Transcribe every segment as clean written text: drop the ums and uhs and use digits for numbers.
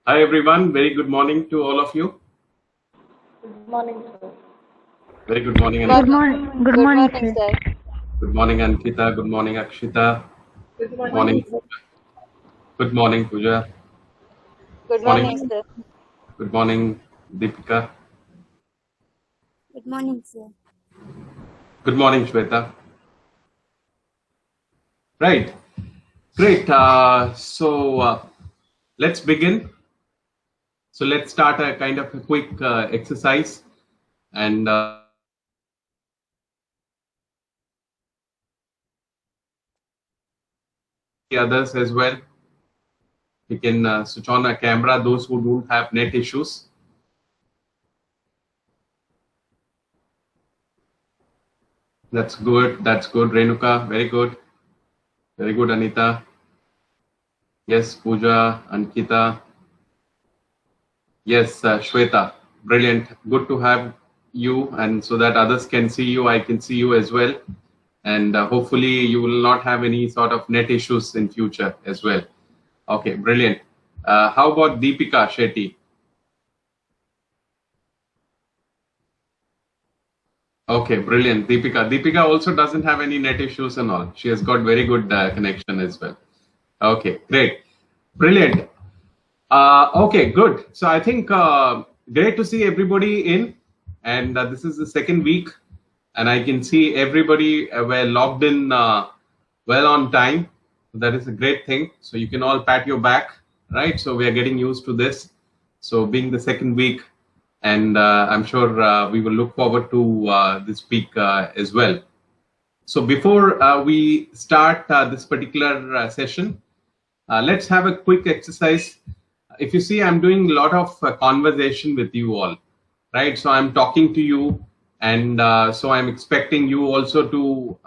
Hi everyone, very good morning to all of you. Good morning, sir. Very good morning, Good Anika. morning. Good Good morning, morning, sir. sir. Good morning, Ankita. Good morning, Akshita. Good Good morning, morning. sir. Good morning, Pooja. Good Morning. morning, sir. Good morning, Deepika. Good morning, sir. Good morning, Shweta. Right. Great. Let's begin. So let's start a kind of a quick exercise and the others as well. We can switch on a camera, those who don't have net issues. That's good. That's good, Renuka. Very good. Very good, Anita. Yes, Pooja, Ankita. Yes, Shweta. Brilliant. Good to have you, and so that others can see you, I can see you as well. And hopefully, you will not have any sort of net issues in future as well. Okay, brilliant. How about Deepika Shetty? Okay, brilliant. Deepika also doesn't have any net issues and all. She has got very good connection as well. Okay, great. Brilliant. Okay, good. So I think great to see everybody in, and this is the second week, and I can see everybody were logged in well on time. That is a great thing. So you can all pat your back, right? So we are getting used to this. So being the second week, and I'm sure we will look forward to this week as well. So before we start this particular session, let's have a quick exercise. If you see, I'm doing a lot of conversation with you all, right? So I'm talking to you, and so I'm expecting you also to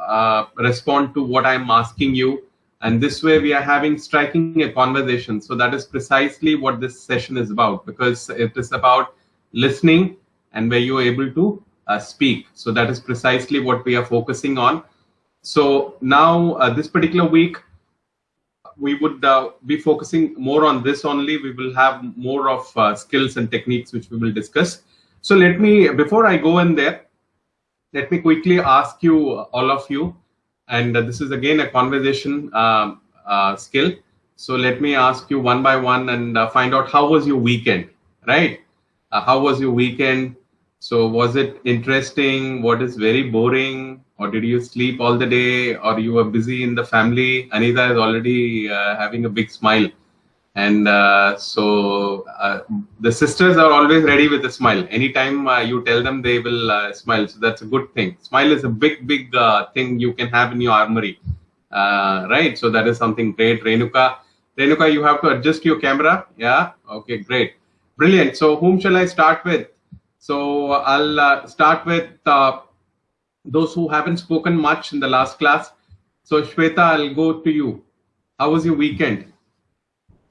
respond to what I'm asking you. And this way, we are having striking a conversation. So that is precisely what this session is about, because it is about listening and where you're able to speak. So that is precisely what we are focusing on. So now, this particular week, we would be focusing more on this only. We will have more of skills and techniques which we will discuss. So let me, before I go in there, let me quickly ask you, all of you, and this is again a conversation skill. So let me ask you one by one and find out how was your weekend, right? How was your weekend? So was it interesting? What is very boring? Or did you sleep all the day? Or you were busy in the family? Anita is already having a big smile. And the sisters are always ready with a smile. Anytime you tell them, they will smile. So that's a good thing. Smile is a big thing you can have in your armory, right? So that is something great. Renuka, you have to adjust your camera. Yeah. Okay. Great. Brilliant. So whom shall I start with? So I'll start with those who haven't spoken much in the last class. So Shweta, I'll go to you. How was your weekend?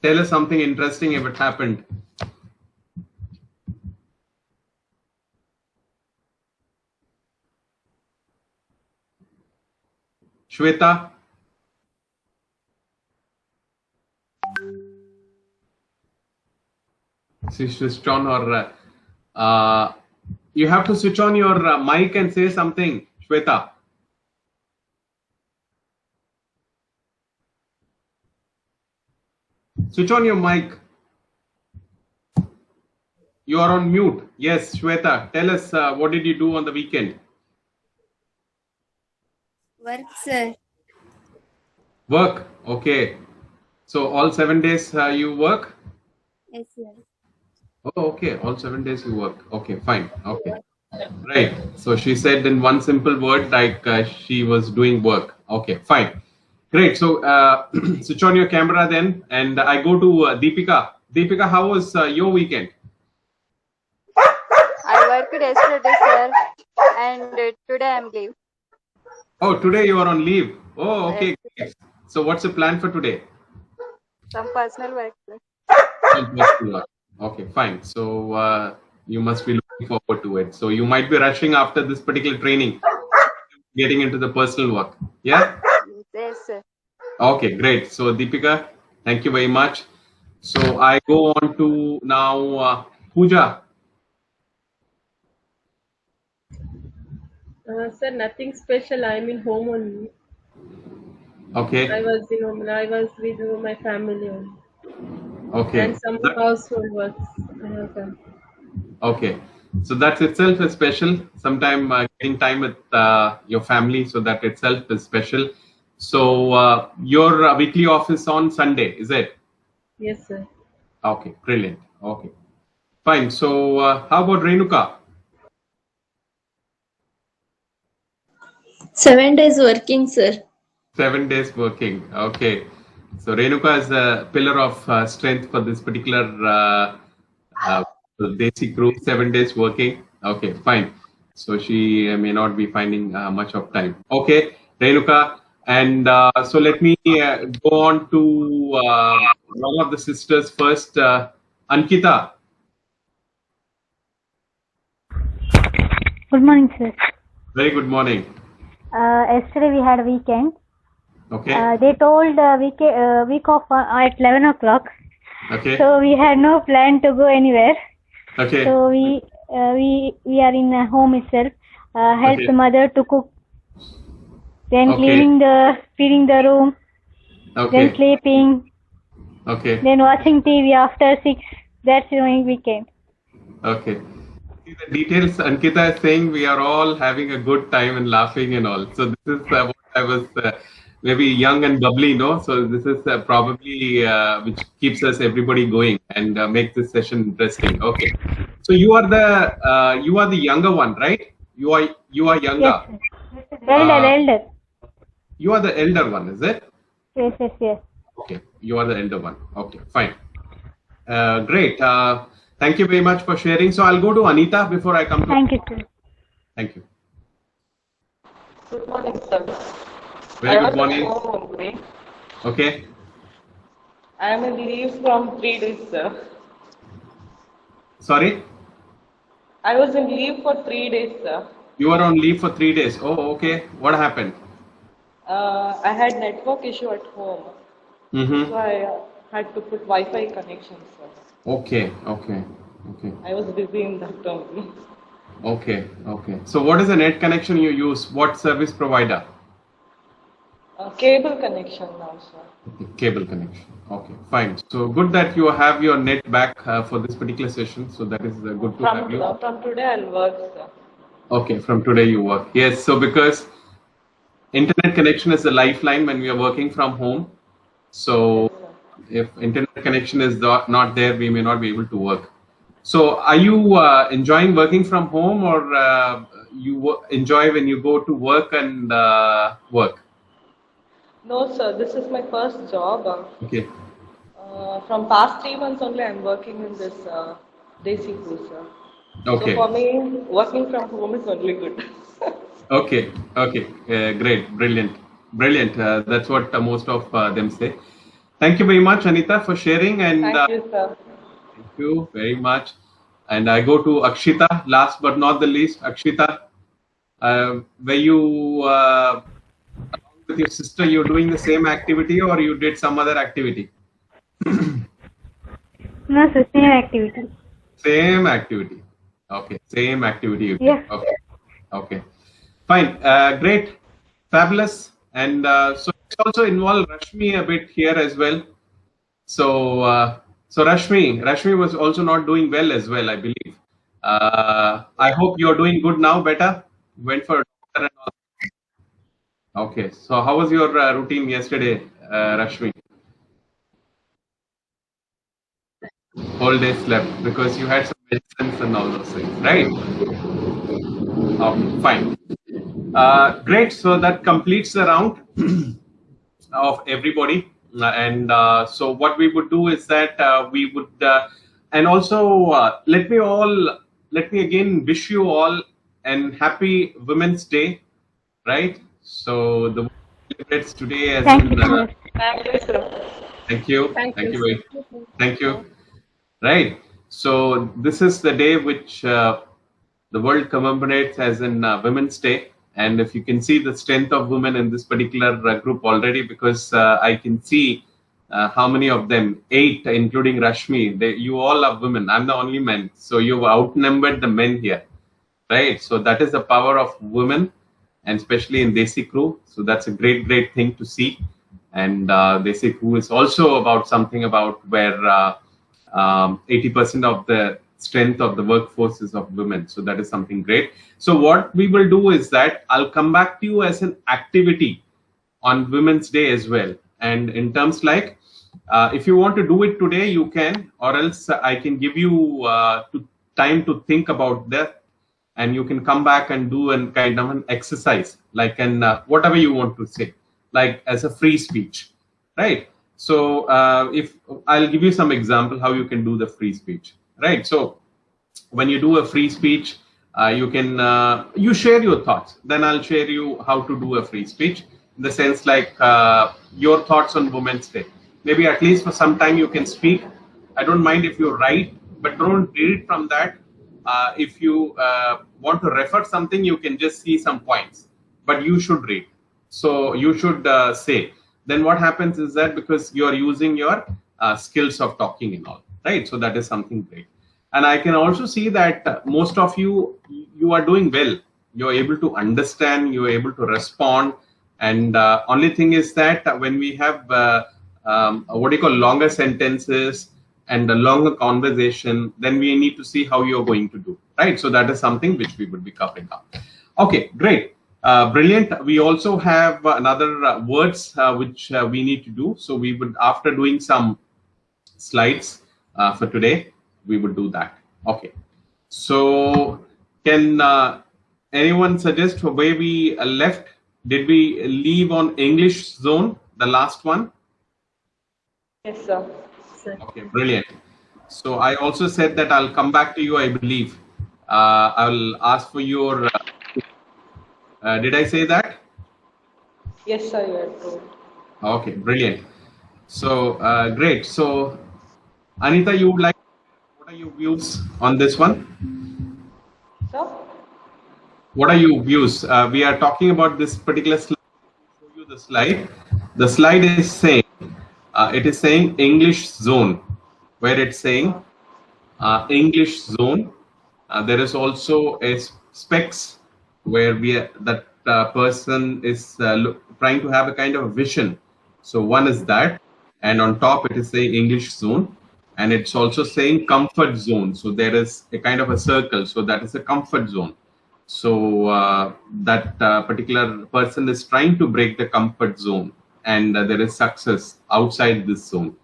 Tell us something interesting if it happened. Shweta? Switch on or you have to switch on your mic and say something, Shweta. Switch on your mic. You are on mute. Yes, Shweta, tell us what did you do on the weekend? Work, sir. Work. Okay. So all 7 days you work? Yes, sir. Oh, okay. All 7 days you work. Okay, fine. Okay. Right. So she said in one simple word, like she was doing work. Okay, fine. Great. So switch on your camera then, and I go to Deepika. Deepika, how was your weekend? I worked yesterday, sir, and today I'm leave. Oh, today you are on leave. Oh, Yes, okay. Great. So what's the plan for today? some personal work, sir. Some personal work. Okay, fine. So you must be looking forward to it. So you might be rushing after this particular training, getting into the personal work. Yeah. Yes, sir. Okay, great. So Deepika, thank you very much. So I go on to now Pooja. Sir, nothing special. I'm in home only. Okay. I was with my family only. Okay. And some household works I have done. Okay. So that itself is special. Sometime getting time with your family, so that itself is special. So your weekly off is on Sunday, is it? Yes, sir. Okay, brilliant. Okay, fine. So how about Renuka? 7 days working, sir. 7 days working. Okay. So Renuka is a pillar of strength for this particular uh, Desi crew. 7 days working. Okay, fine. So she may not be finding much of time. Okay, Renuka. And so let me go on to one of the sisters first. Ankita. Good morning, sir. Very good morning. Yesterday we had a weekend. Okay. They told week off at 11 o'clock. Okay. So we had no plan to go anywhere. Okay. So we are in home itself. Help Okay. the mother to cook. Then Okay. feeding the room. Okay. Then sleeping. Okay. Then watching TV after 6. That's my weekend. Okay. See the details. Ankita is saying we are all having a good time and laughing and all. So this is what I was maybe young and bubbly, no? So this is probably which keeps us everybody going and makes this session interesting. Okay. So you are the younger one, right? You are younger. Yes, sir. Elder. You are the elder one, is it? Yes. Okay, you are the elder one. Okay, fine. Great. Thank you very much for sharing. So I'll go to Anita before I come to. Thank you, sir. Thank you. Good morning, sir. Very I good was morning. at home only. Okay. I am on leave from 3 days, sir. Sorry, I was on leave for 3 days, sir. you are on leave for 3 days. Oh, okay. What happened? I had network issue at home, Mm-hmm. so I had to put Wi-Fi connection, sir. Okay. I was busy in that only. Okay. So what is the net connection you use? What service provider? Cable connection now, sir. Okay, cable connection. Okay, fine. So good that you have your net back for this particular session. So that is good to have you. From today I'll work, sir. Okay, from today you work. Yes, so because internet connection is the lifeline when we are working from home. So if internet connection is not there, we may not be able to work. So are you enjoying working from home, or you enjoy when you go to work and work? No, sir. This is my first job. Okay. From past 3 months only, I'm working in this Desi crew, sir. Okay. So for me, working from home is only good. Okay. Great. Brilliant. That's what most of them say. Thank you very much, Anita, for sharing. And Thank you, sir. thank you very much. And I go to Akshita, last but not the least. Akshita, were you, along with your sister, you're doing the same activity, or you did some other activity? No, sir. Same activity. Same activity. Okay. Same activity. You did. Yeah. Okay. Fine. Great. Fabulous. And so it's also involved Rashmi a bit here as well. So Rashmi was also not doing well as well, I believe. I hope you're doing good now, better. Went for a doctor and all. Okay. So how was your routine yesterday, Rashmi? Whole day slept because you had some medicines and all those things, right? Okay, fine. Great. So that completes the round of everybody. And so what we would do is that we would, and also let me again wish you all an happy Women's Day, right? So the celebrates today as Thank in, you, sir. Thank you, sir. thank you. Thank you, Very, thank you. Right. So this is the day which the world commemorates as in Women's Day. And if you can see the strength of women in this particular group already, because I can see how many of them? 8, including Rashmi. You all are women. I'm the only man. So you've outnumbered the men here, right? So that is the power of women, and especially in Desi Crew. So that's a great, great thing to see. And Desi Crew is also about something about where 80% of the strength of the workforce is of women. So that is something great. So what we will do is that I'll come back to you as an activity on Women's Day as well. And in terms like, if you want to do it today, you can, or else I can give you time to think about that, and you can come back and do a kind of an exercise, like an whatever you want to say, like as a free speech, right? So if I'll give you some example how you can do the free speech, right? So when you do a free speech, you can you share your thoughts. Then I'll share you how to do a free speech in the sense like your thoughts on Women's Day. Maybe at least for some time you can speak. I don't mind if you write, but don't read it from that. If you want to refer something, you can just see some points, but you should read. So you should say. Then what happens is that because you are using your skills of talking and all, right? So that is something great. And I can also see that most of you are doing well. You're able to understand, you're able to respond. And only thing is that when we have what do you call longer sentences and a longer conversation, then we need to see how you're going to do, right? So that is something which we would be covering up. Okay, great. Brilliant. We also have another words which we need to do. So we would, after doing some slides for today, we would do that. Okay. So can anyone suggest where we left? Did we leave on English zone, the last one? Yes, sir. Okay, brilliant. So I also said that I'll come back to you, I believe. I'll ask for your... did I say that? Yes, sir, you are told. Okay, brilliant. So, great. So, Anita, you would like... What are your views on this one? Sir? What are your views? We are talking about this particular slide. I'll show you the slide. The slide is saying, it is saying English zone, where it's saying English zone. There is also a specs where that person is trying to have a kind of a vision. So one is that, and on top it is saying English zone, and it's also saying comfort zone. So there is a kind of a circle. So that is a comfort zone. So that particular person is trying to break the comfort zone, and there is success outside this zone.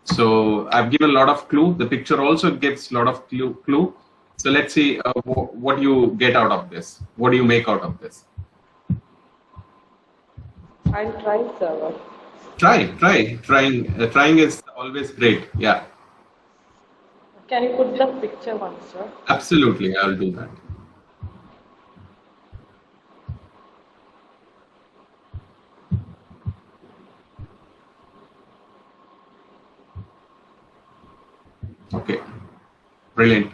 So I've given a lot of clue. The picture also gives a lot of clue. So let's see what you get out of this. What do you make out of this? I'll try, sir. Trying is always great. Yeah. Can you put the picture once, sir? Absolutely, I'll do that. Okay, brilliant.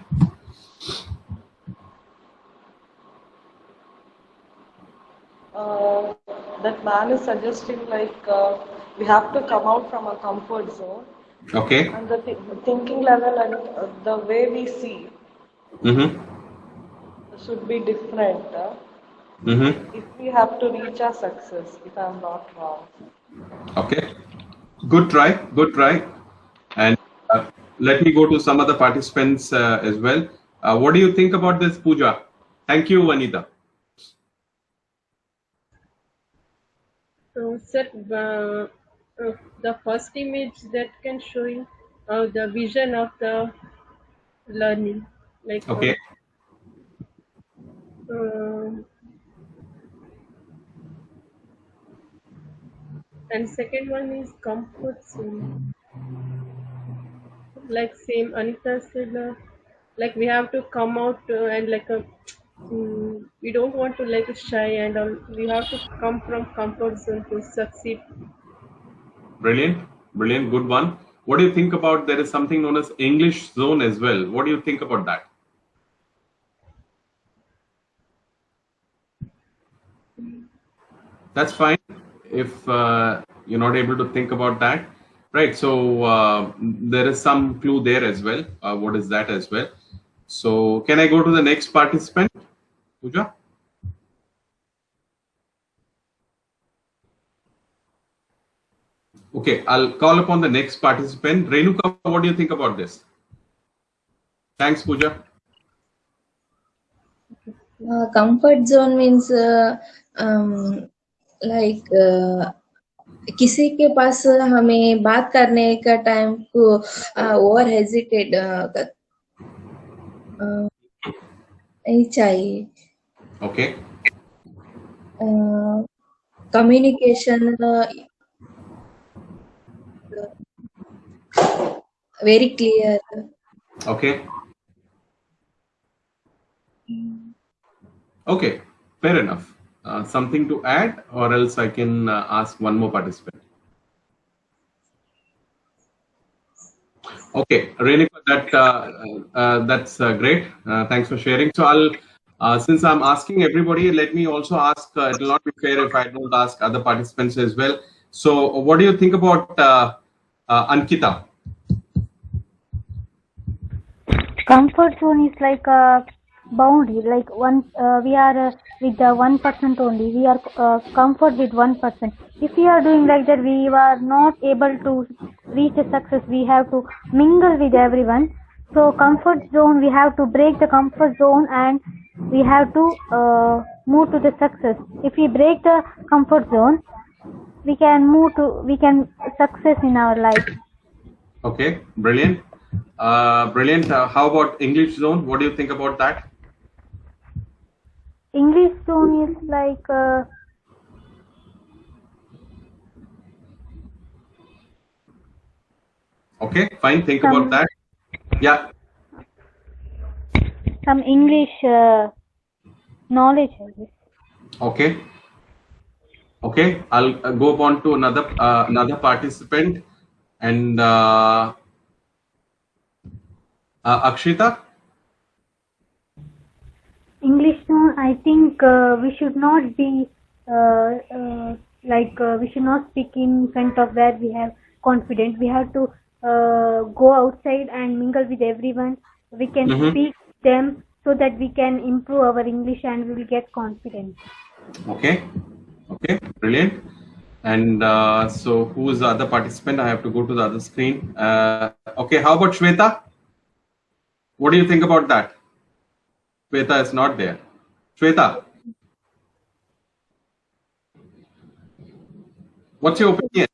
That man is suggesting like we have to come out from a comfort zone, Okay. and the thinking level and the way we see should be different if we have to reach our success, if I'm not wrong. Okay. Good try. And let me go to some other participants as well. What do you think about this, Pooja? Thank you, Anita. So, sir, the first image that can show you the vision of the learning, like Okay. and second one is comfort zone. Like same Anita said, like we have to come out and like we don't want to like shy and all. We have to come from comfort zone to succeed. Brilliant. Good one. What do you think about, there is something known as English zone as well. What do you think about that? That's fine if you're not able to think about that. Right. So there is some clue there as well. What is that as well? So can I go to the next participant, Pooja? Okay, I'll call upon the next participant. Renuka, what do you think about this? Thanks, Pooja. Comfort zone means like किसी के पास हमें बात करने का time को over hesitate नहीं चाहिए. Okay. Communication very clear. Okay. Okay. Fair enough. Something to add, or else I can ask one more participant. Okay, Renuka, that's great. Thanks for sharing. So since I'm asking everybody, let me also ask. It will not be fair if I don't ask other participants as well. So, what do you think about Ankita? Comfort zone is like a boundary, like we are with the 1% only. We are comfort with 1%. If we are doing like that, we are not able to reach a success. We have to mingle with everyone. So comfort zone, we have to break the comfort zone and we have to move to the success. If we break the comfort zone, we can success in our life. Okay, brilliant. Brilliant. How about English zone? What do you think about that? English zone is like Okay, fine. Think about that. Yeah. some English knowledge. Okay. Okay. I'll go on to another participant, and Akshita. English zone, I think we should not be we should not speak in front of where we have confidence. We have to go outside and mingle with everyone. We can speak them so that we can improve our English and we will get confidence. Okay. Okay. Brilliant. And so, who is the other participant? I have to go to the other screen. Okay. How about Shweta? What do you think about that? Shweta is not there. Shweta, what's your opinion?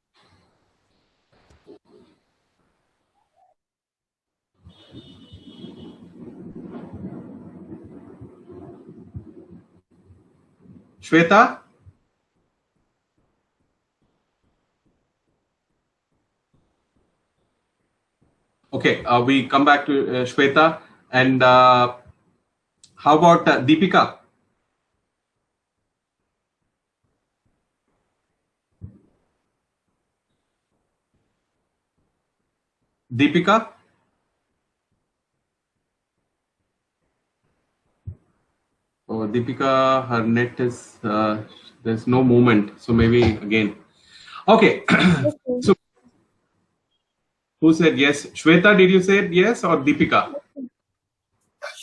Shweta? Okay, we come back to Shweta. And how about Deepika? Deepika? Oh, Deepika, her net is, there's no movement. So maybe again. Okay. So who said yes? Shweta, did you say yes or Deepika?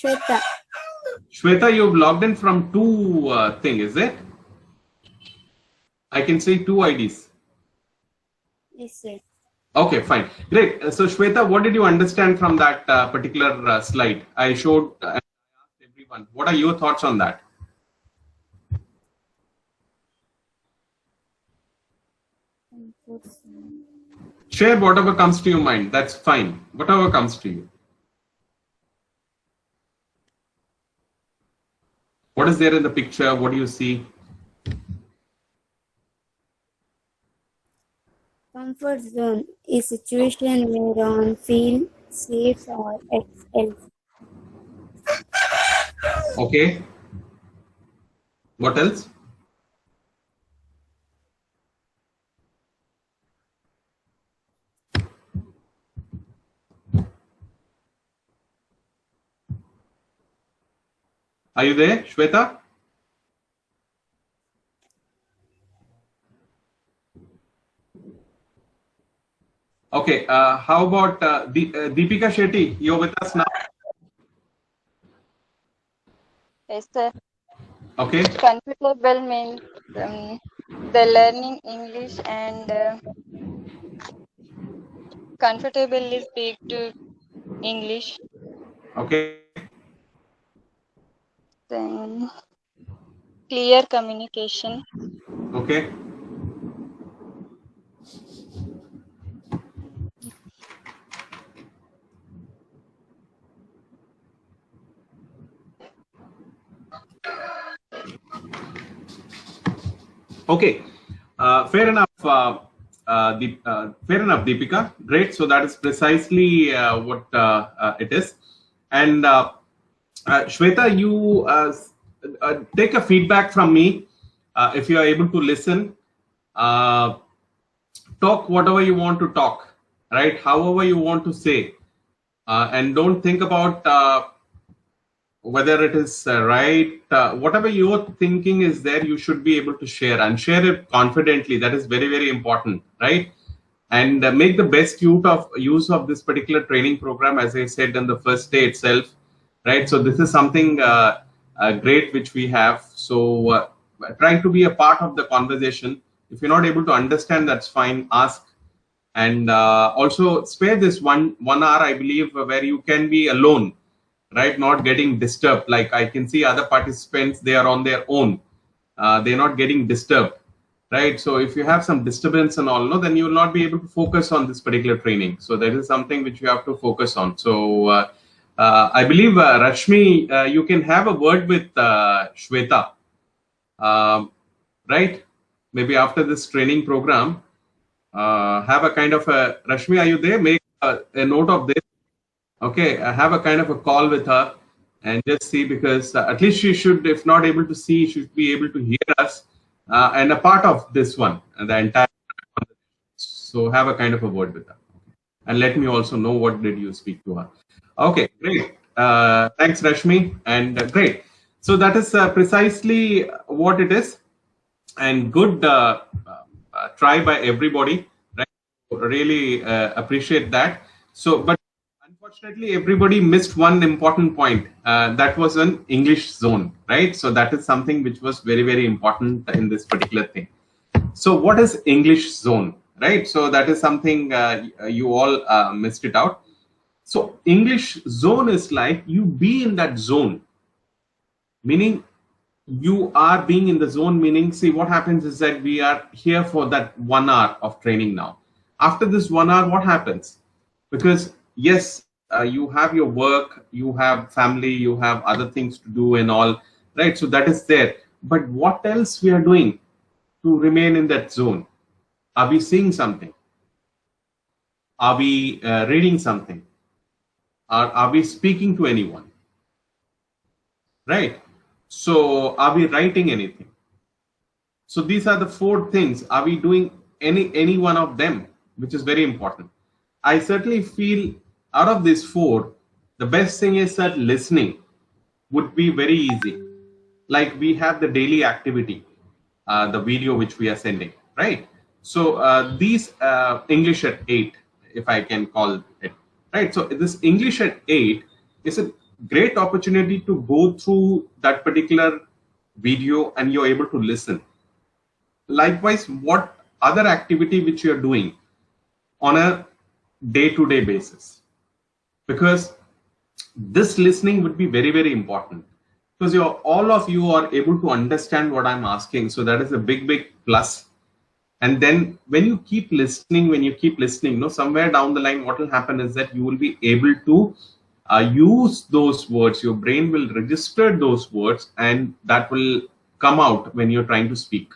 Shweta. Shweta, you've logged in from two thing, is it? I can see two IDs. Yes, sir. Okay, fine. Great. So Shweta, what did you understand from that particular slide? I showed I asked everyone. What are your thoughts on that? Share whatever comes to your mind. That's fine. Whatever comes to you. What is there in the picture? What do you see? Comfort zone is situation where one feels safe or else. Okay. What else? Are you there, Shweta? Okay, how about Deepika Shetty? You're with us now. Yes, sir. Okay. Comfortable means the learning English and comfortably speak to English. Okay. Then clear communication. Okay. Okay. Fair enough. Fair enough, Deepika. Great. So that is precisely what it is. And Shweta, you take a feedback from me. If you are able to listen, talk whatever you want to talk, right? However you want to say, and don't think about whether it is right. Whatever your thinking is there, you should be able to share and share it confidently. That is very, very important, right? And make the best use of this particular training program, as I said in the first day itself, right? So this is something great which we have. So try to be a part of the conversation. If you're not able to understand, that's fine. Ask. And also spare this one hour, I believe, where you can be alone, right? Not getting disturbed. Like I can see other participants, they are on their own. They're not getting disturbed, right? So if you have some disturbance and all, no, then you will not be able to focus on this particular training. So that is something which you have to focus on. So I believe, Rashmi, you can have a word with Shweta, right? Maybe after this training program, have a kind of a, Rashmi, are you there? Make a note of this. Okay, have a kind of a call with her and just see, because at least she should, if not able to see, she should be able to hear us and a part of this one, the entire. So have a kind of a word with her. And let me also know what did you speak to her. Okay, great. Thanks, Rashmi. And great. So that is precisely what it is. And good try by everybody. Right? Really appreciate that. So, but unfortunately, everybody missed one important point. That was an English zone, right? So that is something which was very, very important in this particular thing. So what is English zone, right? So that is something you all missed it out. So English zone is like you be in that zone, meaning you are being in the zone, meaning, see, what happens is that we are here for that 1 hour of training now. After this 1 hour, what happens? Because yes, you have your work, you have family, you have other things to do and all, right? So that is there. But what else we are doing to remain in that zone? Are we seeing something? Are we reading something? Are we speaking to anyone? Right? So are we writing anything? So these are the 4 things. Are we doing any one of them, which is very important? I certainly feel out of these 4, the best thing is that listening would be very easy. Like we have the daily activity, the video which we are sending, right? So these English at 8, if I can call it, right? So this English at 8 is a great opportunity to go through that particular video and you're able to listen. Likewise, what other activity which you're doing on a day-to-day basis, because this listening would be very, very important, because all of you are able to understand what I'm asking. So that is a big, big plus. And then when you keep listening, somewhere down the line, what will happen is that you will be able to use those words. Your brain will register those words and that will come out when you're trying to speak.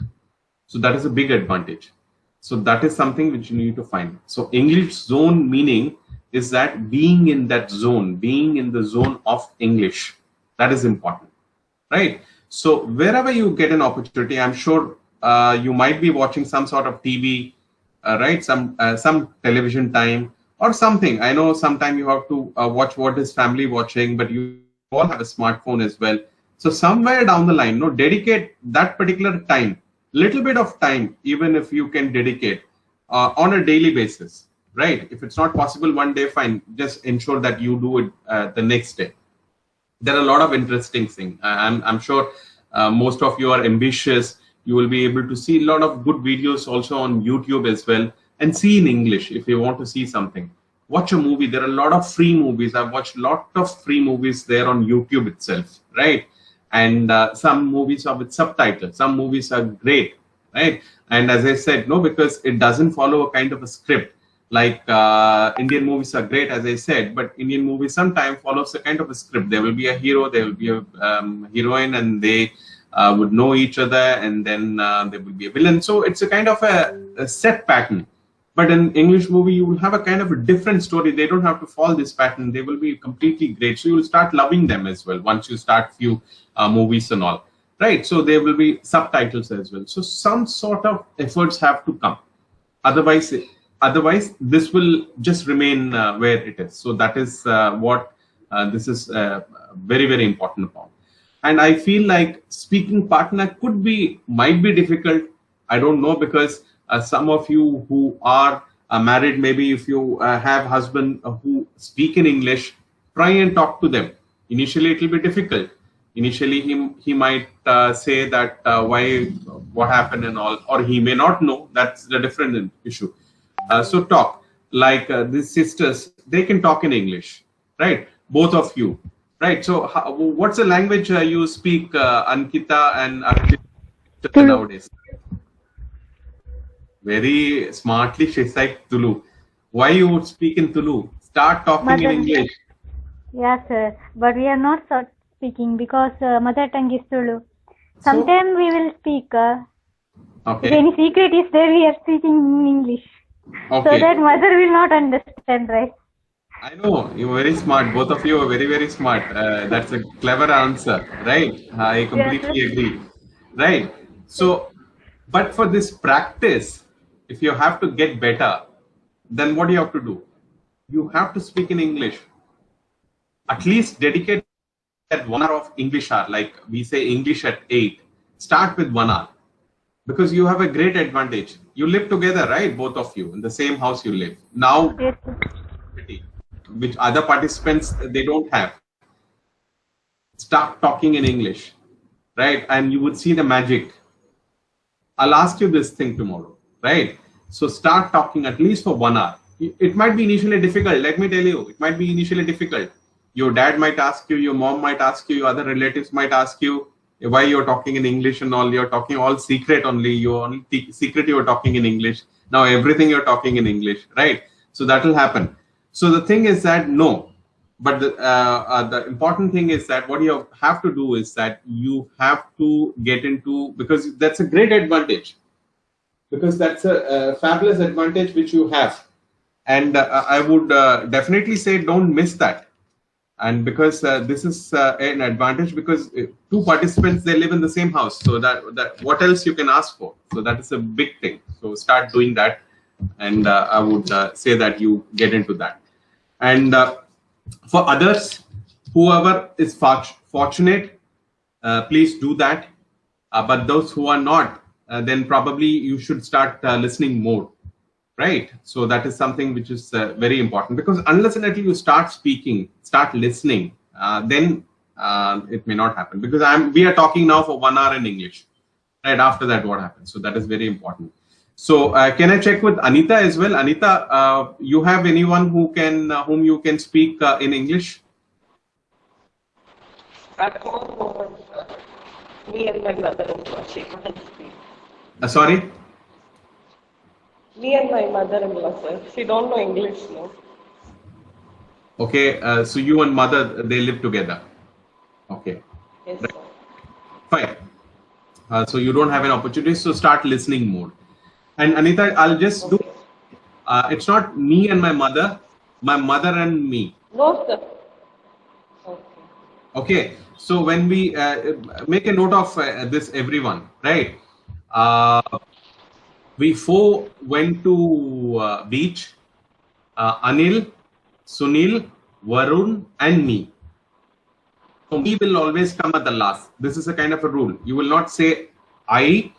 So that is a big advantage. So that is something which you need to find. So English zone meaning is that being in that zone, being in the zone of English. That is important, right? So wherever you get an opportunity, I'm sure you might be watching some sort of TV, right? Some television time or something. I know sometimes you have to watch what is family watching, but you all have a smartphone as well. So somewhere down the line, dedicate that particular time, little bit of time, even if you can dedicate on a daily basis, right? If it's not possible one day, fine. Just ensure that you do it the next day. There are a lot of interesting things. I'm sure most of you are ambitious. You will be able to see a lot of good videos also on YouTube as well, and see in English if you want to see something. Watch a movie. There are a lot of free movies. I've watched a lot of free movies there on YouTube itself, right? And some movies are with subtitles. Some movies are great, right? And as I said, no, because it doesn't follow a kind of a script. Like Indian movies are great, as I said, but Indian movies sometimes follows a kind of a script. There will be a hero, there will be a heroine, and they would know each other, and then there will be a villain. So it's a kind of a set pattern. But in English movie, you will have a kind of a different story. They don't have to follow this pattern. They will be completely great. So you will start loving them as well once you start few movies and all, right? So there will be subtitles as well. So some sort of efforts have to come. Otherwise, this will just remain where it is. So that is what this is very, very important about. And I feel like speaking partner might be difficult. I don't know, because some of you who are married, maybe if you have husband who speak in English, try and talk to them. Initially, it will be difficult. Initially, he might say that what happened and all, or he may not know. That's the different issue. So talk, like these sisters, they can talk in English, right? Both of you, right? So what's the language you speak, Ankita and Archita nowadays? Very smartly, she's like Tulu. Why you would speak in Tulu? Start talking in English. Yes, sir. But we are not speaking because mother tongue is Tulu. Sometimes we will speak. Okay. If any secret is there, we are speaking in English. Okay. So that mother will not understand, right? I know, you're very smart. Both of you are very, very smart. That's a clever answer, right? I completely agree. Right. So, but for this practice, if you have to get better, then what do you have to do? You have to speak in English. At least dedicate that 1 hour of English hour, like we say English at 8. Start with 1 hour. Because you have a great advantage. You live together, right? Both of you in the same house you live. Now, Yes, which other participants, they don't have. Start talking in English, right? And you would see the magic. I'll ask you this thing tomorrow, right? So start talking at least for 1 hour. It might be initially difficult. Let me tell you, it might be initially difficult. Your dad might ask you, your mom might ask you, your other relatives might ask you, why you're talking in English and all. You're talking all secret only. You're only secret you're talking in English. Now everything you're talking in English, right? So that will happen. So the thing is that no, but the important thing is that what you have to do is that you have to get into, because that's a great advantage, because that's a fabulous advantage which you have. And I would definitely say don't miss that. And because this is an advantage, because two participants, they live in the same house. So that what else you can ask for? So that is a big thing. So start doing that. And I would say that you get into that. And for others, whoever is fortunate, please do that. But those who are not, then probably you should start listening more. Right. So that is something which is very important, because unless and until you start speaking, start listening, then it may not happen, because we are talking now for 1 hour in English. Right. After that, what happens? So that is very important. So can I check with Anita as well? Anita, you have anyone whom you can speak in English? At home, me and my mother-in-law, she can't speak. Sorry? Me and my mother-in-law, sir. She don't know English, no. Okay, so you and mother, they live together. Okay. Yes, sir. Fine. So you don't have an opportunity, so start listening more. And Anita, I'll just do, it's not me and my mother and me. No, sir. Okay. Okay, so when we make a note of this, everyone, right? We four went to beach, Anil, Sunil, Varun and me. So me will always come at the last. This is a kind of a rule. You will not say I,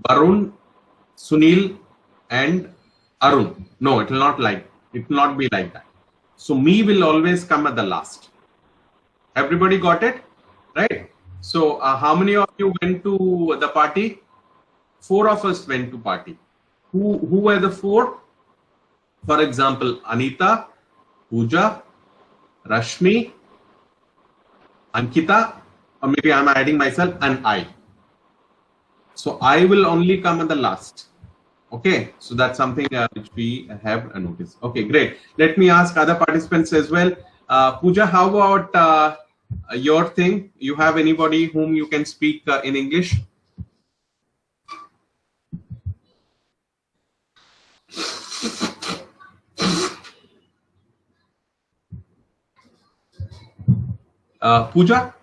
Varun, Sunil and Arun. No, it will not be like that. So me will always come at the last. Everybody got it? Right? So how many of you went to the party? 4 of us went to party. Who were the 4? For example, Anita, Pooja, Rashmi, Ankita, or maybe I'm adding myself, and I. So I will only come at the last. Okay, so that's something which we have noticed. Okay, great. Let me ask other participants as well. Pooja, how about your thing? You have anybody whom you can speak in English? Pooja?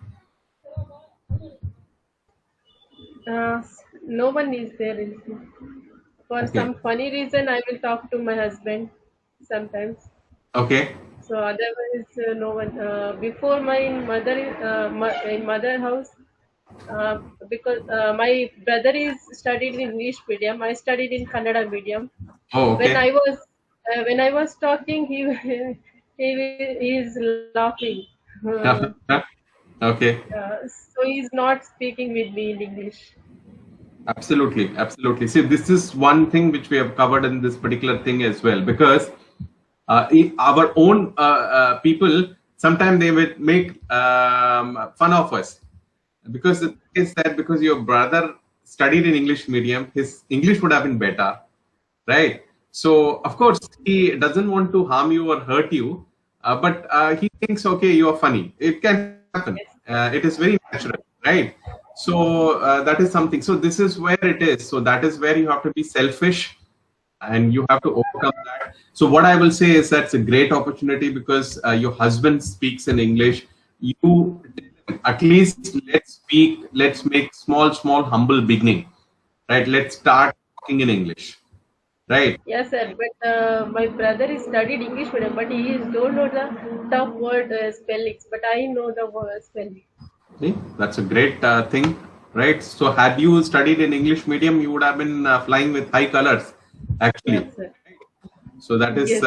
No one is there. For Okay. some funny reason, I will talk to my husband sometimes. Okay. So otherwise, no one. Before my mother, in mother house, because my brother is studied in English medium, I studied in Kannada medium. Oh, When okay. when I was talking, he is laughing. Okay. So he's not speaking with me in English. Absolutely, absolutely. See, this is one thing which we have covered in this particular thing as well, because our own people sometimes they will make fun of us, because it is that because your brother studied in English medium, his English would have been better, right? So of course he doesn't want to harm you or hurt you, but he thinks, okay, you are funny. It can happen. It is very natural, right? So that is something. So this is where it is. So that is where you have to be selfish, and you have to overcome that. So what I will say is that's a great opportunity, because your husband speaks in English. You at least let's make small humble beginning, right? Let's start talking in English, right? Yes, sir. But my brother is studied English medium, but don't know the tough word spellings. But I know the word spelling. See, that's a great thing, right? So had you studied in English medium, you would have been flying with high colors, actually. Yes, sir. So that is Yes.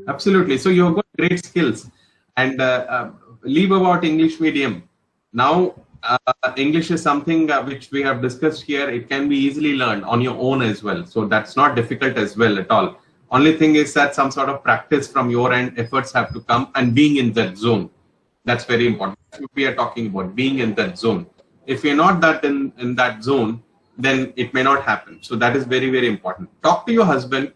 absolutely. So you've got great skills, and leave about English medium. Now, English is something which we have discussed here. It can be easily learned on your own as well. So that's not difficult as well at all. Only thing is that some sort of practice from your end, efforts have to come, and being in that zone. That's very important. We are talking about being in that zone. If you're not that in that zone, then it may not happen. So that is very, very important. Talk to your husband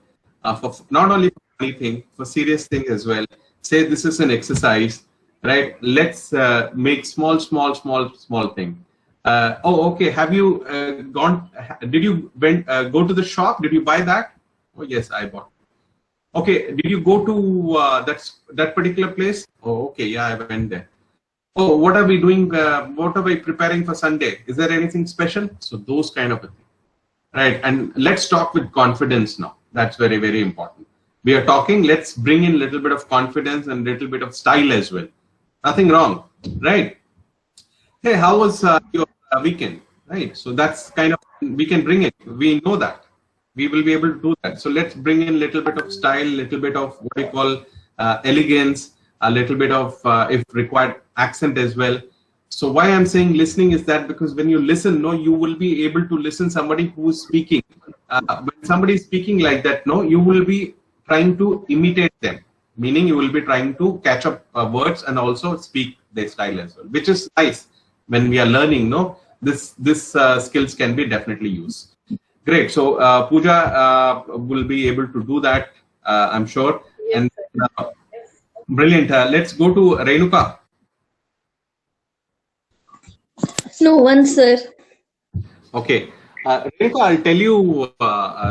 for not only for anything, for serious things as well. Say this is an exercise, right? Let's make small thing. Oh, okay. Have you gone? Did you go to the shop? Did you buy that? Oh, yes, I bought. Okay, did you go to that particular place? Oh, okay, yeah, I went there. Oh, what are we doing? What are we preparing for Sunday? Is there anything special? So those kind of a thing, right? And let's talk with confidence now. That's very, very important. We are talking. Let's bring in a little bit of confidence and a little bit of style as well. Nothing wrong, right? Hey, how was your weekend? Right. So that's kind of, we can bring it. We know that. We will be able to do that. So let's bring in a little bit of style, little bit of what we call elegance, a little bit of, if required, accent as well. So why I'm saying listening is that because when you listen, no, you will be able to listen somebody who's speaking. When somebody is speaking like that, no, you will be trying to imitate them, meaning you will be trying to catch up words and also speak their style as well, which is nice when we are learning. No, this skills can be definitely used. Great. So Pooja will be able to do that, I'm sure. Yes, And brilliant. Let's go to Renuka. No one, sir. Okay. Renuka, I'll tell you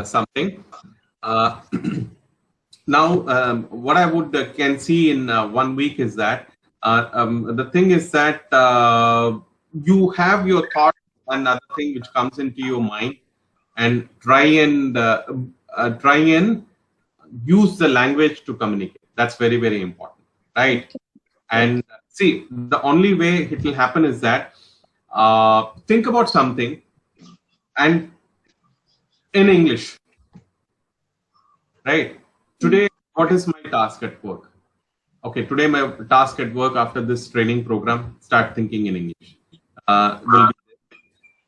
something. Now, what I would can see in 1 week is that the thing is that you have your thought, another thing which comes into your mind, and try and use the language to communicate. That's very, very important, right? And see, the only way it will happen is that think about something and in English, right? Today, what is my task at work? Okay, today my task at work after this training program, start thinking in English. Will be,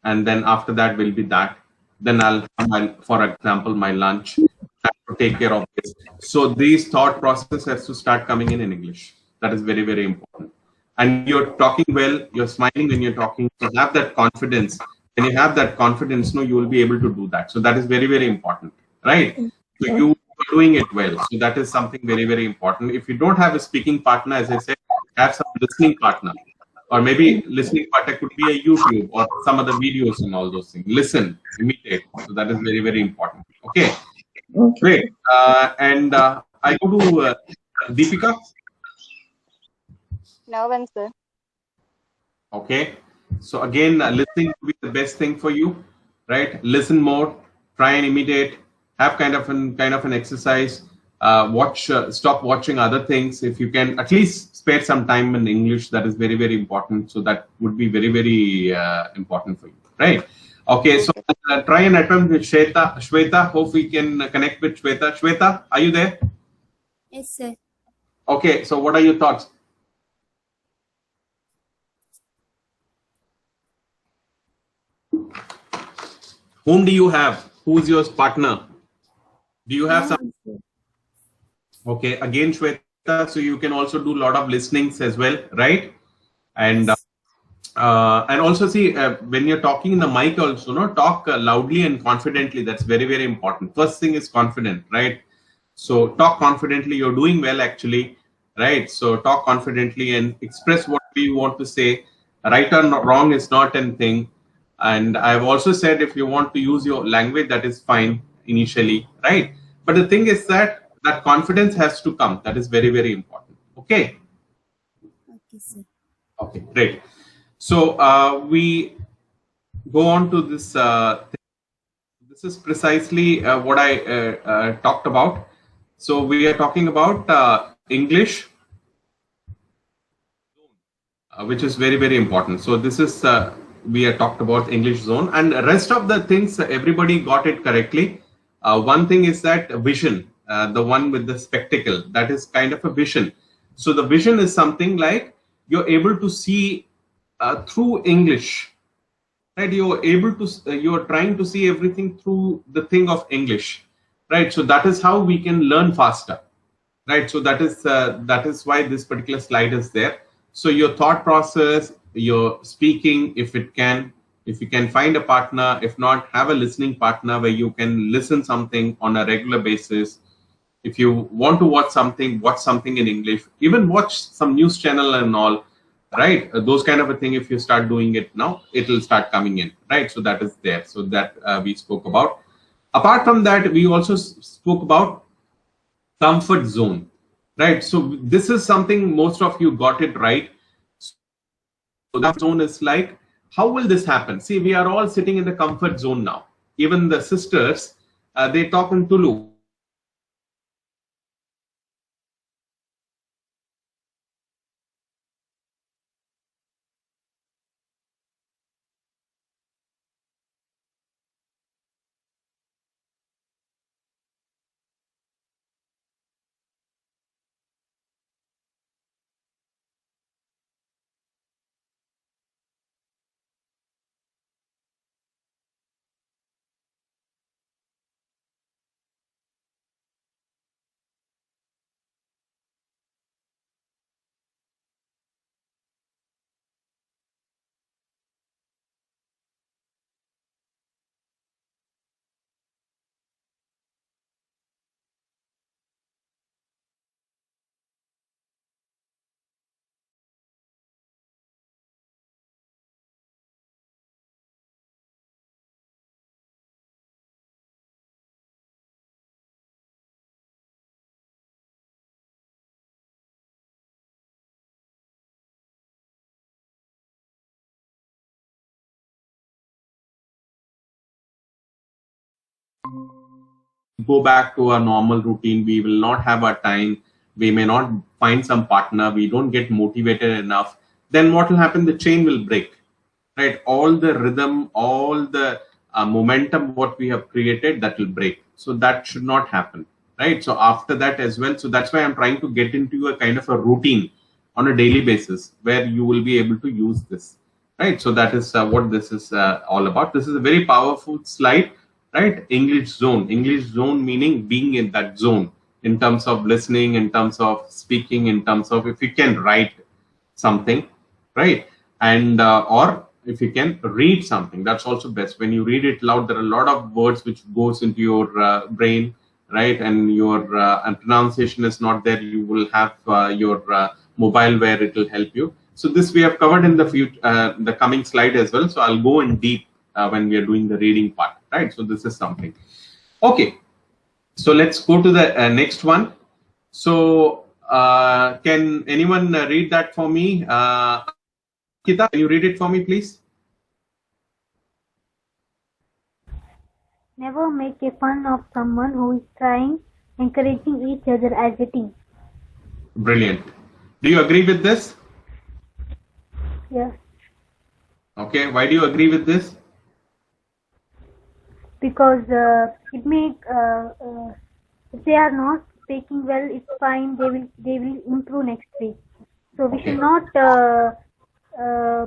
and then after that will be that. Then I'll have for example, my lunch. I have to take care of this. So these thought process has to start coming in English. That is very, very important. And you're talking well, you're smiling when you're talking. So have that confidence. When you have that confidence, no, you will be able to do that. So that is very, very important, right? So you are doing it well. So that is something very, very important. If you don't have a speaking partner, as I said, have some listening partner. Or maybe listening partner could be a YouTube or some other videos and all those things. Listen, imitate. So that is very, very important. Okay, great. And I go to Deepika. No one, sir. Okay. So again, listening will be the best thing for you, right? Listen more, try and imitate, have kind of an exercise. Stop watching other things. If you can at least spare some time in English, that is very, very important. So that would be very, very important for you, right? Okay, so try and attempt with Shweta. Hope we can connect with Shweta. Shweta, are you there? Yes, sir. Okay, so what are your thoughts? Whom do you have? Who's your partner? Do you have some? Okay, again, Shweta, so you can also do a lot of listenings as well, right? And also see when you're talking in the mic also, no, talk loudly and confidently. That's very, very important. First thing is confident, right? So talk confidently. You're doing well, actually, right? So talk confidently and express what you want to say. Right or wrong is not a thing. And I've also said if you want to use your language, that is fine initially, right? But the thing is that confidence has to come. That is very, very important. Okay. Okay, sir. Okay, great. So we go on to this. This is precisely what I talked about. So we are talking about English, which is very, very important. So this is we are talked about English zone, and the rest of the things everybody got it correctly. One thing is that vision, the one with the spectacle, that is kind of a vision. So the vision is something like you're able to see through English, right? You're able to, you're trying to see everything through the thing of English, right? So that is how we can learn faster, right? So that is why this particular slide is there. So your thought process, your speaking, if you can find a partner, if not, have a listening partner where you can listen something on a regular basis. If you want to watch something in English, even watch some news channel and all, right? Those kind of a thing, if you start doing it now, it will start coming in, right? So that is there. So that we spoke about. Apart from that, we also spoke about comfort zone, right? So this is something most of you got it right. So that zone is like, how will this happen? See, we are all sitting in the comfort zone now. Even the sisters, they talk in Tulu. Go back to our normal routine. We will not have our time. We may not find some partner. We don't get motivated enough. Then what will happen? The chain will break, right? All the rhythm, all the momentum, what we have created, that will break. So that should not happen, right? So after that as well, so that's why I'm trying to get into a kind of a routine on a daily basis where you will be able to use this, right? So that is what this is all about. This is a very powerful slide, right? English zone meaning being in that zone in terms of listening, in terms of speaking, in terms of if you can write something, right? And or if you can read something, that's also best. When you read it loud, there are a lot of words which goes into your brain, right? And your and pronunciation is not there. You will have your mobile where it will help you. So this we have covered in the future, the coming slide as well. So I'll go in deep when we are doing the reading part, right? So this is something. Okay, so let's go to the next one. So can anyone read that for me? Kita, can you read it for me, please? Never make a fun of someone who is trying, encouraging each other as a team. Brilliant. Do you agree with this? Yeah. Okay. Why do you agree with this? Because it may if they are not speaking well, it's fine. They will improve next week. So we should not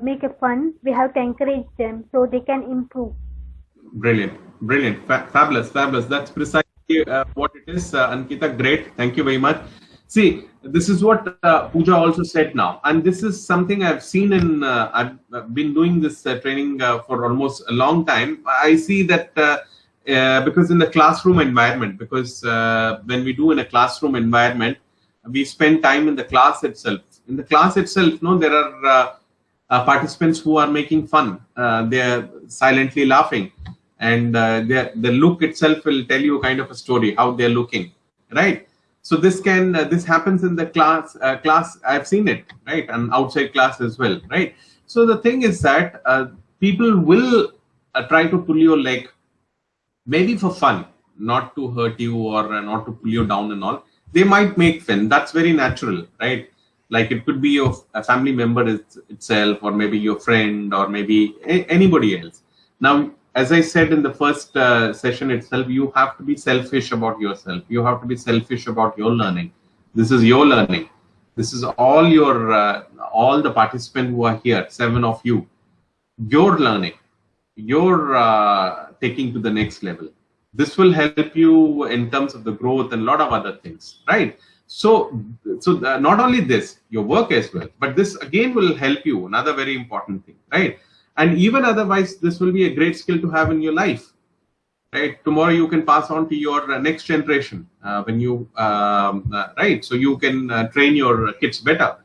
make a fun. We have to encourage them so they can improve. Brilliant, brilliant, fabulous, fabulous. That's precisely what it is, Ankita. Great, thank you very much. See, this is what Pooja also said now, and this is something I've seen in. I've been doing this training for almost a long time. I see that because in the classroom environment, because when we do in a classroom environment, we spend time in the class itself. In the class itself, no, there are participants who are making fun. They are silently laughing, and the look itself will tell you kind of a story how they're looking, right? So this can this happens in the class. I've seen it, right, and outside class as well, right? So the thing is that people will try to pull your leg, maybe for fun, not to hurt you or not to pull you down and all. They might make fun. That's very natural, right? Like it could be a family member itself, or maybe your friend, or maybe anybody else. Now, as I said in the first session itself, you have to be selfish about yourself. You have to be selfish about your learning. This is your learning. This is all your all the participants who are here, 7 of you. Your learning, your taking to the next level. This will help you in terms of the growth and a lot of other things, right? So not only this, your work as well, but this again will help you. Another very important thing, right? And even otherwise, this will be a great skill to have in your life, right? Tomorrow you can pass on to your next generation when you, right? So you can train your kids better.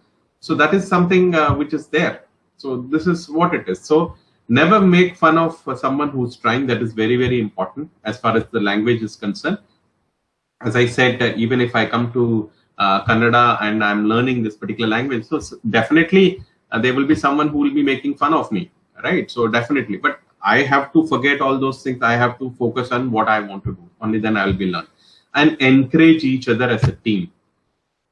So that is something which is there. So this is what it is. So never make fun of someone who's trying. That is very, very important as far as the language is concerned. As I said, even if I come to Kannada and I'm learning this particular language, so definitely there will be someone who will be making fun of me, right? So definitely, but I have to forget all those things. I have to focus on what I want to do. Only then I will be learning and encourage each other as a team,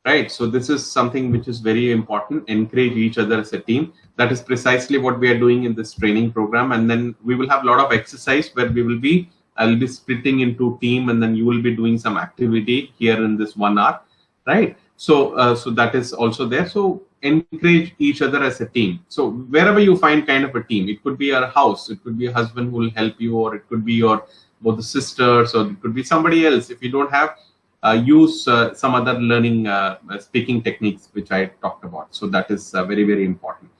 right? So this is something which is very important. Encourage each other as a team. That is precisely what we are doing in this training program. And then we will have a lot of exercise where I will be splitting into team, and then you will be doing some activity here in this 1 hour, right? So so that is also there. So encourage each other as a team. So wherever you find kind of a team, it could be your house, it could be a husband who will help you, or it could be your both the sisters, or it could be somebody else. If you don't have, use some other learning speaking techniques which I talked about. So that is very, very important.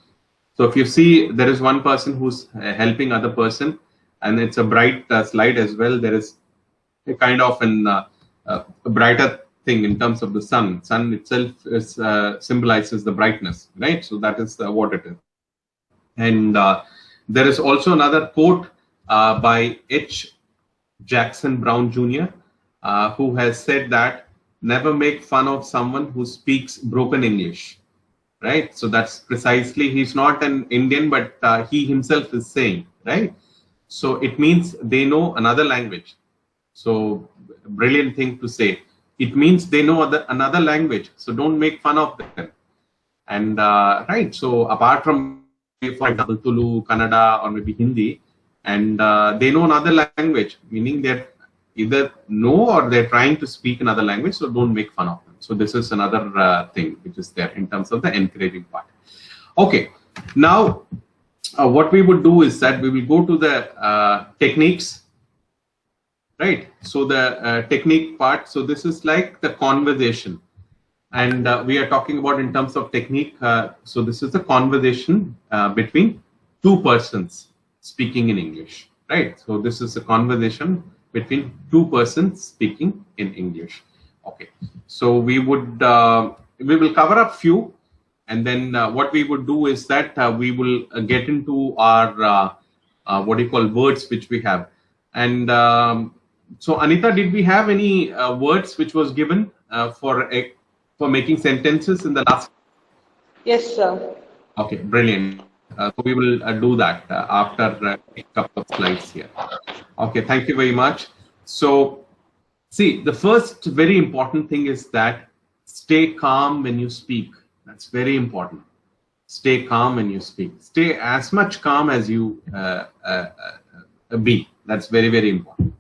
So if you see there is one person who's helping other person, and it's a bright slide as well. There is a kind of a brighter thing in terms of the sun. Sun itself is, symbolizes the brightness, right? So that is what it is. And there is also another quote by H. Jackson Brown Jr., who has said that never make fun of someone who speaks broken English, right? So that's precisely, he's not an Indian, but he himself is saying, right? So it means they know another language. So brilliant thing to say. It means they know another language. So don't make fun of them. And right. So apart from, for example, Tulu, Kannada, or maybe Hindi, and they know another language, meaning they're either know or they're trying to speak another language, so don't make fun of them. So this is another thing which is there in terms of the encouraging part. Okay, now what we would do is that we will go to the techniques, right? So the technique part, so this is like the conversation, and we are talking about in terms of technique. So this is the conversation between two persons speaking in English, right? So this is a conversation between two persons speaking in English. Okay, so we will cover a few, and then what we would do is that we will get into our what do you call words which we have. And so Anita, did we have any words which was given for making sentences in the last? Yes, sir. Okay, brilliant. So we will do that after a couple of slides here. Okay, thank you very much. So see, the first very important thing is that stay calm when you speak. That's very important. Stay calm when you speak. Stay as much calm as you be. That's very, very important.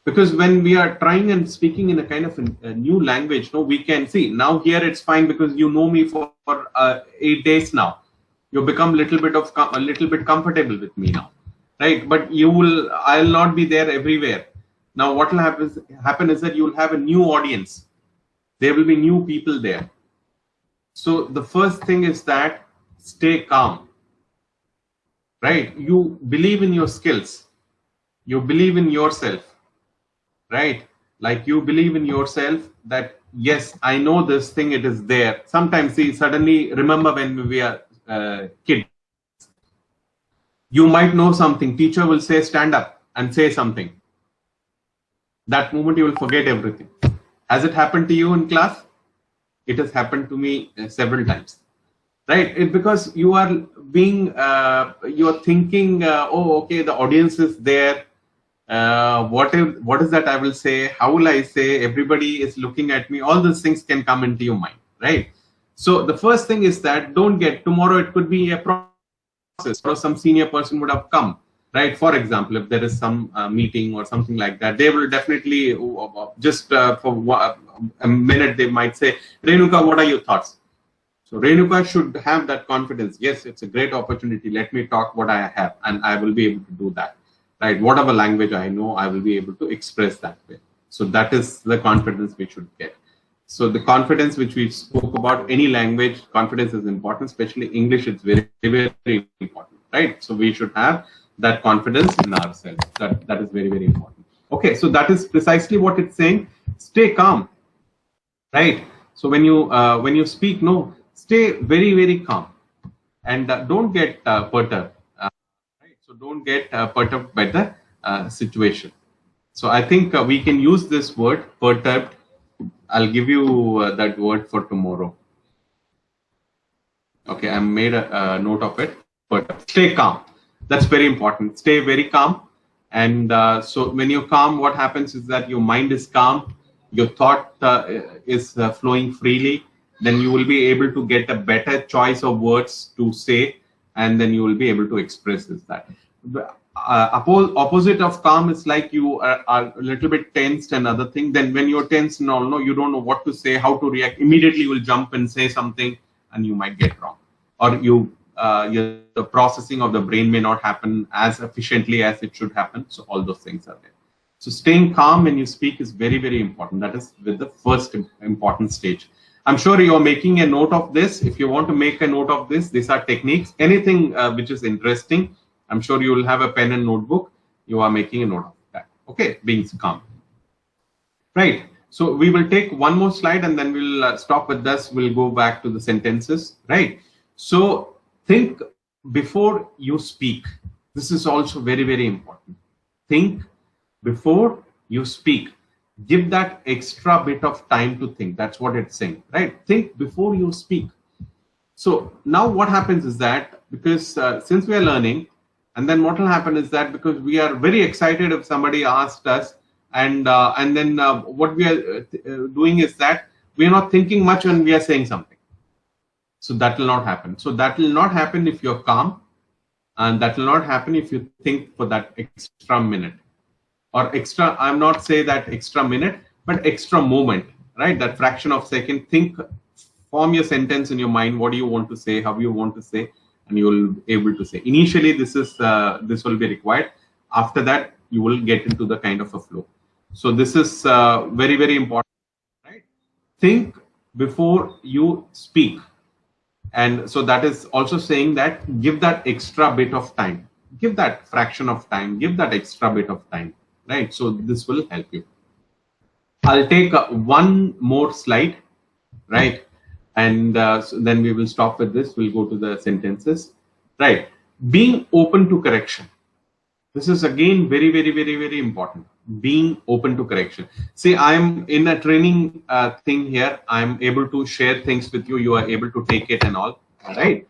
Because when we are trying and speaking in a kind of a new language, no, we can see now here it's fine because you know me for 8 days now. You become a little bit comfortable with me now, right? But I'll not be there everywhere. Now what will happen is that you will have a new audience. There will be new people there. So the first thing is that stay calm, right? You believe in your skills. You believe in yourself, right? Like you believe in yourself that, yes, I know this thing, it is there. Sometimes, see, suddenly remember when we are kids, you might know something. Teacher will say, stand up and say something. That moment you will forget everything. Has it happened to you in class? It has happened to me several times, right? Because you are being, you are thinking, oh, okay, the audience is there. What is that I will say? How will I say? Everybody is looking at me. All these things can come into your mind, right? So the first thing is that don't get, tomorrow it could be a process, or some senior person would have come, right? For example, if there is some meeting or something like that, they will definitely just for a minute, they might say, Renuka, what are your thoughts? So Renuka should have that confidence. Yes, it's a great opportunity. Let me talk what I have, and I will be able to do that, right? Whatever language I know, I will be able to express that way. So that is the confidence we should get. So the confidence which we spoke about, any language, confidence is important, especially English, it's very, very important, right? So we should have that confidence in ourselves. That is very, very important. Okay, so that is precisely what it's saying. Stay calm, right? So when you speak, no, stay very, very calm, and don't get perturbed. Right? So don't get perturbed by the situation. So I think we can use this word, perturbed. I'll give you that word for tomorrow. Okay, I made a note of it. But stay calm. That's very important. Stay very calm. And so when you're calm, what happens is that your mind is calm. Your thought is flowing freely. Then you will be able to get a better choice of words to say. And then you will be able to express that. Opposite of calm is like you are a little bit tensed and other thing. Then when you're tense, no, you don't know what to say, how to react. Immediately you will jump and say something, and you might get wrong, or the processing of the brain may not happen as efficiently as it should happen. So all those things are there. So staying calm when you speak is very, very important. That is with the first important stage. I'm sure you are making a note of this. If you want to make a note of this, these are techniques. Anything which is interesting, I'm sure you will have a pen and notebook. You are making a note of that. Okay, being calm. Right. So we will take one more slide and then we'll stop with this. We'll go back to the sentences. Right. So think before you speak. This is also very, very important. Think before you speak. Give that extra bit of time to think. That's what it's saying. Right. Think before you speak. So now what happens is that because since we are learning, and then what will happen is that because we are very excited if somebody asked us, and then what we are doing is that we are not thinking much when we are saying something. So that will not happen. So that will not happen if you're calm, and that will not happen if you think for that extra minute. or extra, I'm not say that extra minute, but extra moment, right? That fraction of second. Think, form your sentence in your mind. What do you want to say? How you want to say? And you will be able to say. Initially, this will be required. After that, you will get into the kind of a flow. So this is very, very important, right? Think before you speak. And so that is also saying that give that extra bit of time, give that fraction of time, give that extra bit of time, right? So this will help you. I'll take one more slide, right? And so then we will stop with this. We'll go to the sentences, right? Being open to correction. This is again very, very, very, very important. Being open to correction. See, I'm in a training thing here. I'm able to share things with you. You are able to take it and all, right?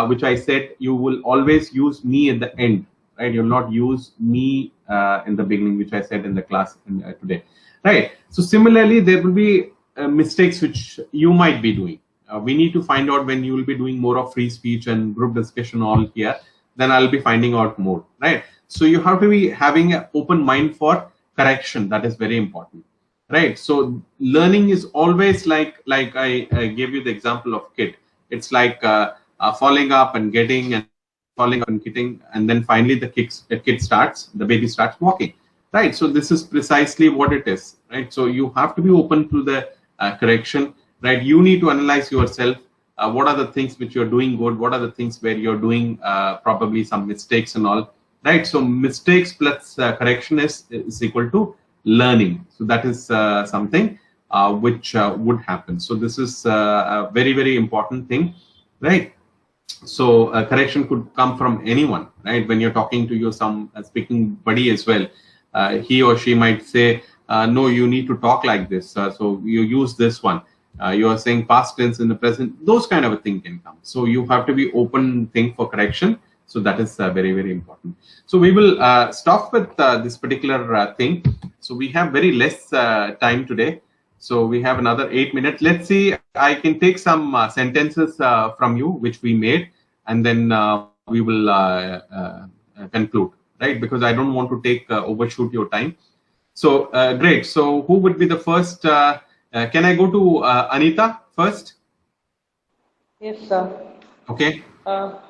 Which I said you will always use me at the end, right? You'll not use me in the beginning, which I said in the class today, right? So similarly, there will be mistakes which you might be doing. We need to find out when you will be doing more of free speech and group discussion all here. Then I'll be finding out more, right? So you have to be having an open mind for correction. That is very important, right? So learning is always like I gave you the example of kid. It's like falling up and getting and falling up and getting, and then finally the baby starts walking, right? So this is precisely what it is, right? So you have to be open to the correction, right? You need to analyze yourself. What are the things which you're doing good? What are the things where you're doing probably some mistakes and all, right? So mistakes plus correction is equal to learning. So that is something which would happen. So this is a very, very important thing, right? So correction could come from anyone, right? When you're talking to your some speaking buddy as well, he or she might say, no, you need to talk like this. So you use this one. You are saying past tense in the present. Those kind of a thing can come. So you have to be open think for correction. So that is very, very important. So we will stop with this particular thing. So we have very less time today. So we have another 8 minutes. Let's see, I can take some sentences from you, which we made, and then we will conclude, right? Because I don't want to take overshoot your time. So great. So who would be the first? Can I go to Anita first? Yes, sir. Okay.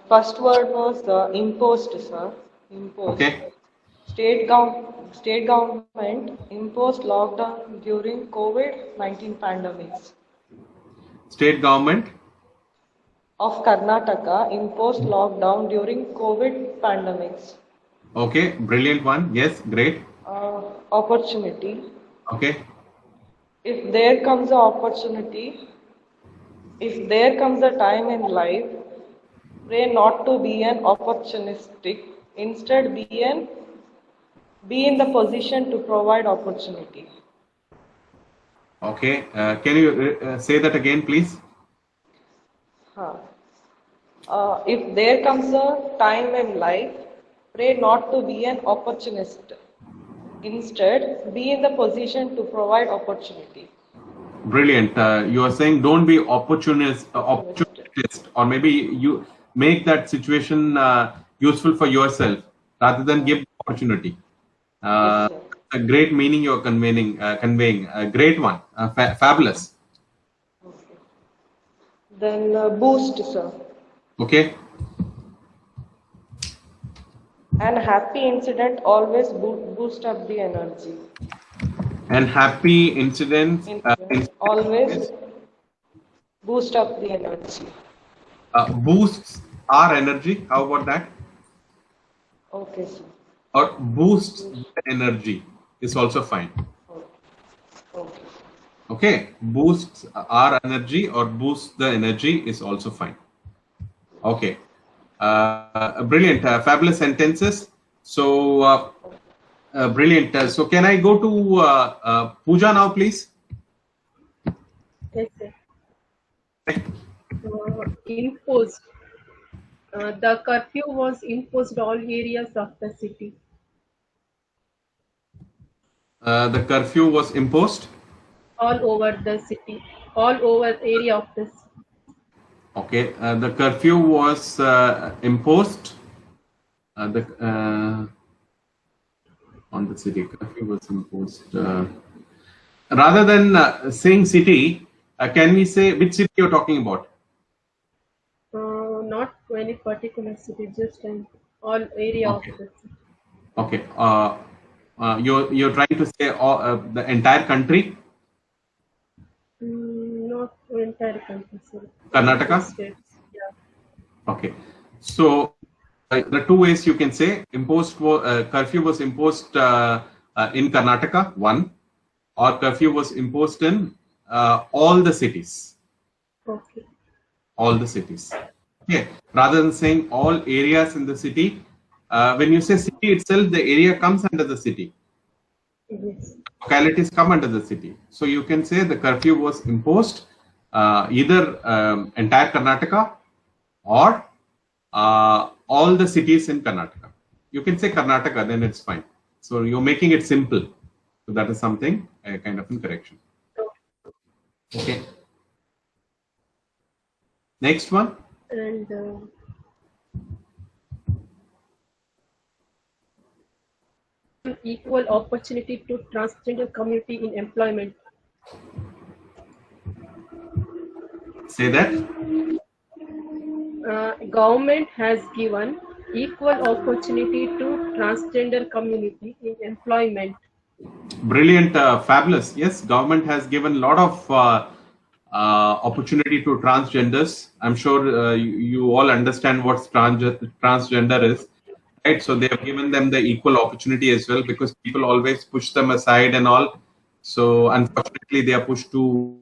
First word was imposed, sir. Imposed. Okay. State government imposed lockdown during COVID-19 pandemics. State government Of Karnataka imposed lockdown during COVID pandemics. Okay, brilliant one. Yes, great. Opportunity. Okay. If there comes an opportunity, if there comes a time in life, pray not to be an opportunistic. Instead, be in the position to provide opportunity. Okay. Can you say that again, please? If there comes a time in life, pray not to be an opportunist. Instead, be in the position to provide opportunity. Brilliant. You are saying don't be opportunist, or maybe you make that situation useful for yourself rather than give opportunity. Yes, sir. A great meaning you're conveying. A great one. Fabulous. Okay. Then boost, sir. Okay. An happy incident always boost up the energy. And happy incidents Always boost up the energy. Boosts our energy. How about that? Okay, sir. Or boosts the energy is also fine. Okay. Okay, boosts our energy or boosts the energy is also fine. Okay, brilliant, fabulous sentences. So brilliant. So can I go to Pooja now, please? Yes, sir. Imposed. The curfew was imposed all areas of the city. The curfew was imposed All over the city. All over area of the city. Okay, the curfew was imposed on the city. curfew was imposed. Rather than saying city, can we say which city you're talking about? Not any particular city, just an all area Okay. of the city. Okay. You're trying to say the entire country, Not entire country, sorry. Karnataka? States. Yeah. Okay. So the two ways you can say curfew was imposed in Karnataka, one, or curfew was imposed in all the cities. Okay. All the cities. Okay. Rather than saying all areas in the city, when you say city itself, the area comes under the city. Yes. Localities come under the city. So you can say the curfew was imposed either entire Karnataka or all the cities in Karnataka. You can say Karnataka, then it's fine. So you're making it simple. So that is something, a kind of incorrection. Okay. Next one. And equal opportunity to transgender community in employment. Say that. Government has given equal opportunity to transgender community in employment. Brilliant, fabulous. Yes, government has given a lot of opportunity to transgenders. I'm sure you all understand what transgender is, right? So they have given them the equal opportunity as well, because people always push them aside and all. So unfortunately, they are pushed to